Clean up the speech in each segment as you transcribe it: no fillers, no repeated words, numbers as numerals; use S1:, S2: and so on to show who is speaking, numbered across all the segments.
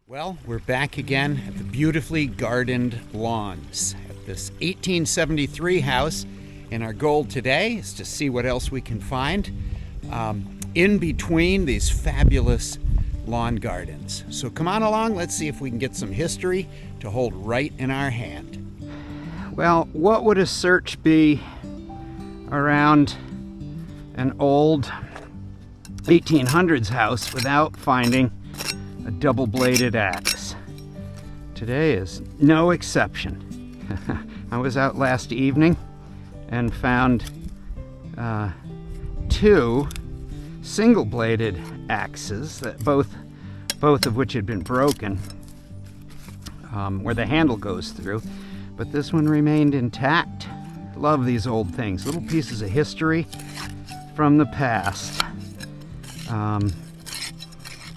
S1: Well, we're back again at the beautifully gardened lawns at this 1873 house, and our goal today is to see what else we can find in between these fabulous lawn gardens. So come on along, let's see if we can get some history to hold right in our hand. Well, what would a search be around an old 1800's house without finding a double-bladed axe? Today is no exception. I was out last evening and found two single-bladed axes, that both of which had been broken, where the handle goes through, but this one remained intact. Love these old things, little pieces of history from the past.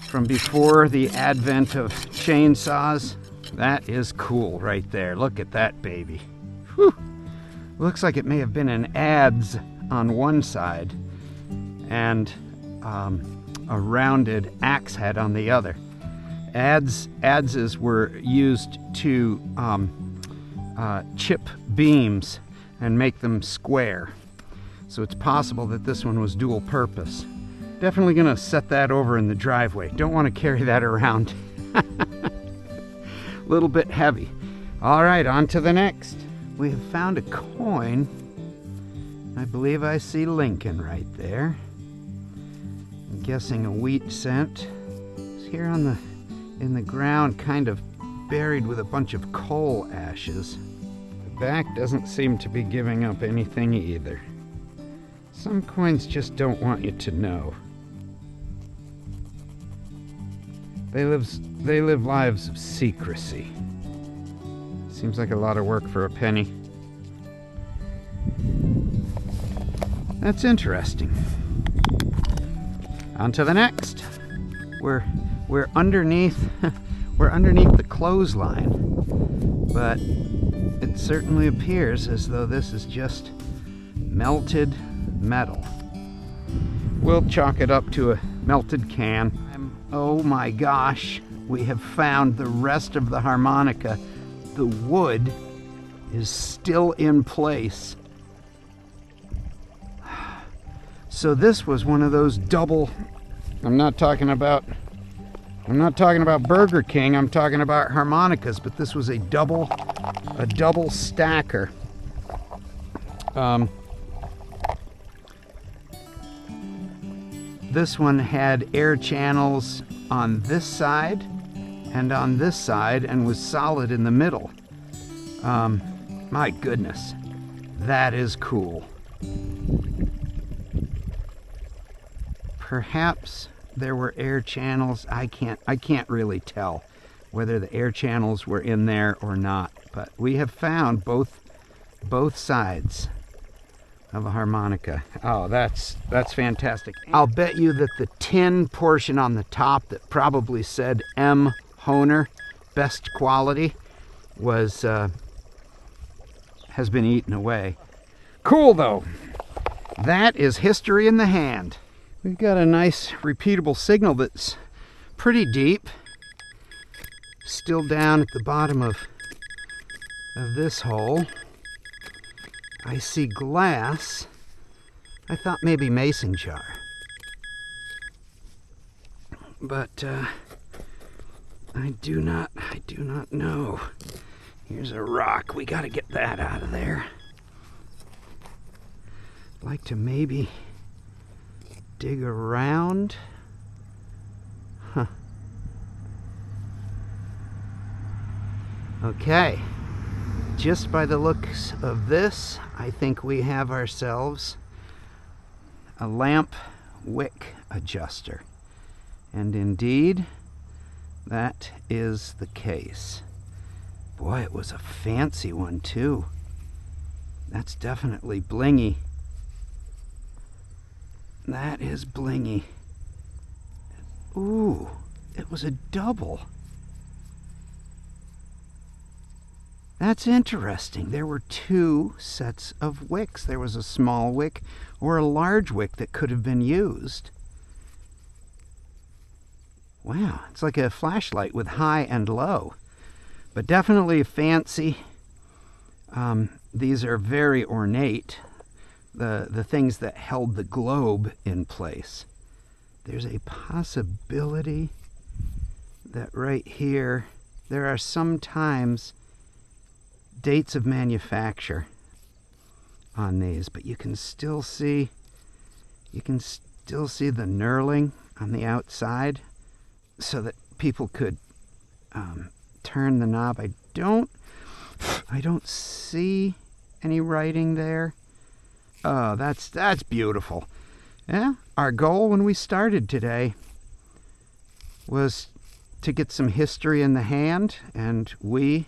S1: From before the advent of chainsaws. That is cool right there. Look at that baby. Whew. Looks like it may have been an adze on one side and a rounded axe head on the other. Adzes were used to chip beams and make them square. So it's possible that this one was dual purpose. Definitely gonna set that over in the driveway. Don't want to carry that around. A little bit heavy. All right, on to the next. We have found a coin. I believe I see Lincoln right there. I'm guessing a wheat cent. It's here in the ground, kind of buried with a bunch of coal ashes. The back doesn't seem to be giving up anything either. Some coins just don't want you to know. They live lives of secrecy. Seems like a lot of work for a penny. That's interesting. On to the next. We're underneath the clothesline, but it certainly appears as though this is just melted metal. We'll chalk it up to a melted can. Oh my gosh, we have found the rest of the harmonica. The wood is still in place. So this was one of those double, I'm not talking about Burger King, I'm talking about harmonicas, but this was a double stacker. This one had air channels on this side and on this side and was solid in the middle. My goodness, that is cool. Perhaps there were air channels. I can't really tell whether the air channels were in there or not, but we have found both sides of a harmonica. Oh, that's fantastic. I'll bet you that the tin portion on the top that probably said M. Hohner, best quality, has been eaten away. Cool though. That is history in the hand. We've got a nice repeatable signal that's pretty deep. Still down at the bottom of this hole. I see glass. I thought maybe mason jar. But I do not know. Here's a rock. We got to get that out of there. I'd like to maybe dig around. Huh. Okay. Just by the looks of this, I think we have ourselves a lamp wick adjuster. And indeed, that is the case. Boy, it was a fancy one too. That's definitely blingy. That is blingy. Ooh, it was a double. That's interesting. There were two sets of wicks. There was a small wick or a large wick that could have been used. Wow, it's like a flashlight with high and low, but definitely fancy. These are very ornate, the things that held the globe in place. There's a possibility that right here there are sometimes dates of manufacture on these, but you can still see the knurling on the outside so that people could turn the knob. I don't see any writing there. Oh, that's beautiful. Yeah, our goal when we started today was to get some history in the hand, and we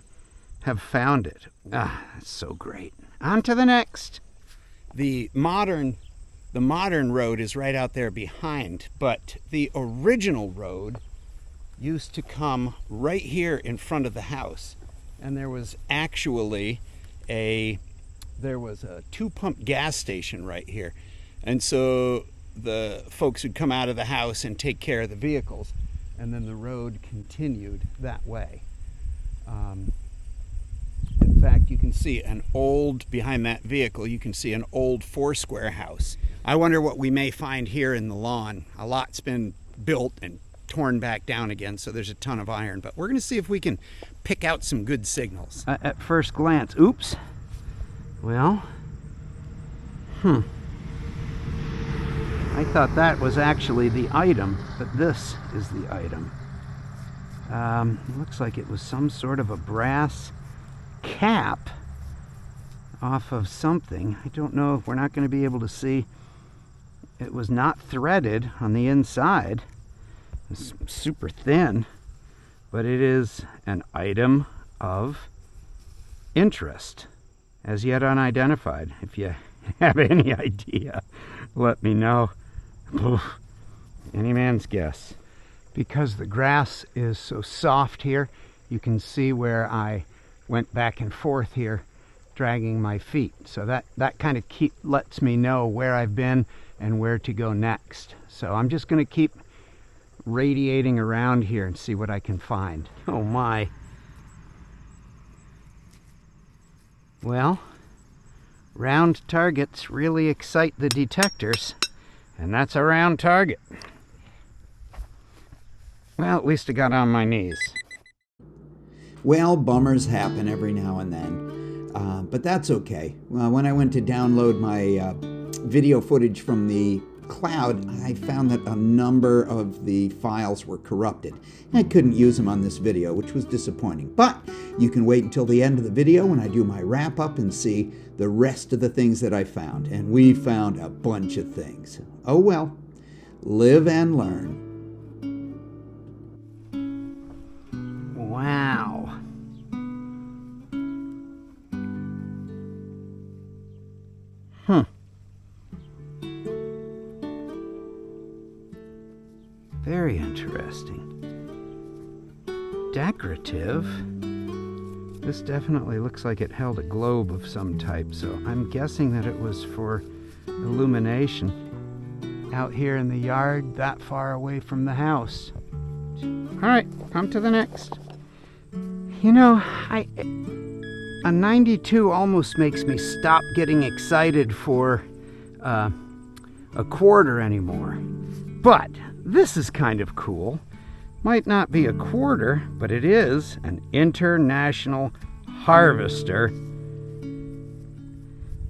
S1: have found it. Ah, that's so great. On to the next. The modern road is right out there behind, but the original road used to come right here in front of the house, and there was actually a 2-pump gas station right here, and so the folks would come out of the house and take care of the vehicles, and then the road continued that way. In fact, you can see behind that vehicle, you can see an old 4-square house. I wonder what we may find here in the lawn. A lot's been built and torn back down again, so there's a ton of iron, but we're going to see if we can pick out some good signals. At first glance, oops. Well, I thought that was actually the item, but this is the item. Looks like it was some sort of a brass cap off of something. I don't know if we're not going to be able to see. It was not threaded on the inside. It's super thin, but it is an item of interest, as yet unidentified. If you have any idea, let me know. Oof, any man's guess. Because the grass is so soft here, you can see where I went back and forth here dragging my feet. So that kind of lets me know where I've been and where to go next. So I'm just going to keep radiating around here and see what I can find. Oh my. Well, round targets really excite the detectors, and that's a round target. Well, at least I got on my knees.
S2: Well, bummers happen every now and then, but that's okay. When I went to download my video footage from the cloud, I found that a number of the files were corrupted. I couldn't use them on this video, which was disappointing. But you can wait until the end of the video when I do my wrap-up and see the rest of the things that I found. And we found a bunch of things. Oh well, live and learn.
S1: Wow. Very interesting. Decorative. This definitely looks like it held a globe of some type, so I'm guessing that it was for illumination out here in the yard that far away from the house. Alright, on to the next. You know, a 92 almost makes me stop getting excited for a quarter anymore. But this is kind of cool. Might not be a quarter, but it is an International Harvester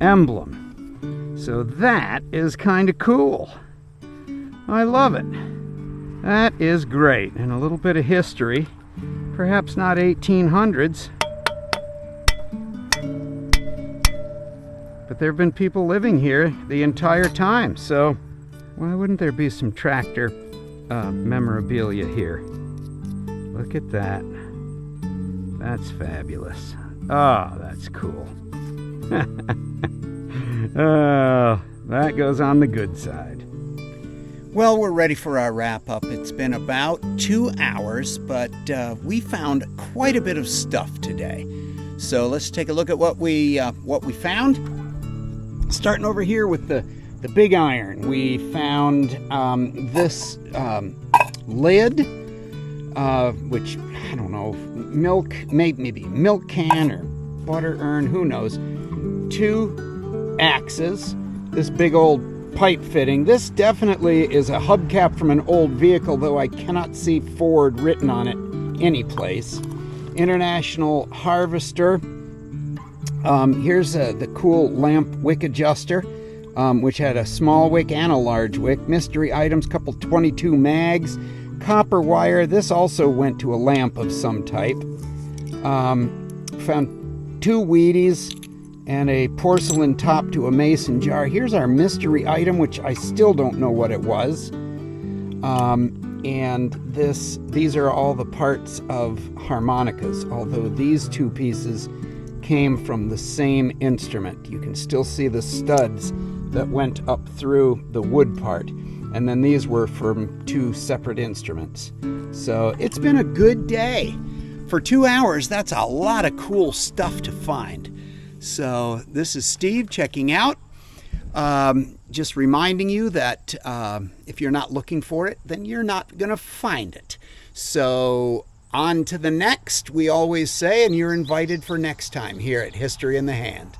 S1: emblem. So that is kind of cool. I love it. That is great. And a little bit of history. Perhaps not 1800s. But there have been people living here the entire time, so why wouldn't there be some tractor memorabilia here? Look at that. That's fabulous. Oh, that's cool. Oh, that goes on the good side. Well, we're ready for our wrap-up. It's been about 2 hours, but we found quite a bit of stuff today. So let's take a look at what we found. Starting over here with the big iron, we found this lid which, I don't know, milk, maybe milk can or butter urn, who knows. 2 axes, this big old pipe fitting. This definitely is a hubcap from an old vehicle, though I cannot see Ford written on it anyplace. International harvester. Here's the cool lamp wick adjuster, which had a small wick and a large wick. Mystery items, couple 22 mags, copper wire. This also went to a lamp of some type. Found 2 Wheaties and a porcelain top to a mason jar. Here's our mystery item, which I still don't know what it was. And these are all the parts of harmonicas, although these 2 pieces came from the same instrument. You can still see the studs that went up through the wood part. And then these were from 2 separate instruments. So it's been a good day. For 2 hours, that's a lot of cool stuff to find. So this is Steve checking out. Just reminding you that if you're not looking for it, then you're not going to find it. So on to the next, we always say, and you're invited for next time here at History in the Hand.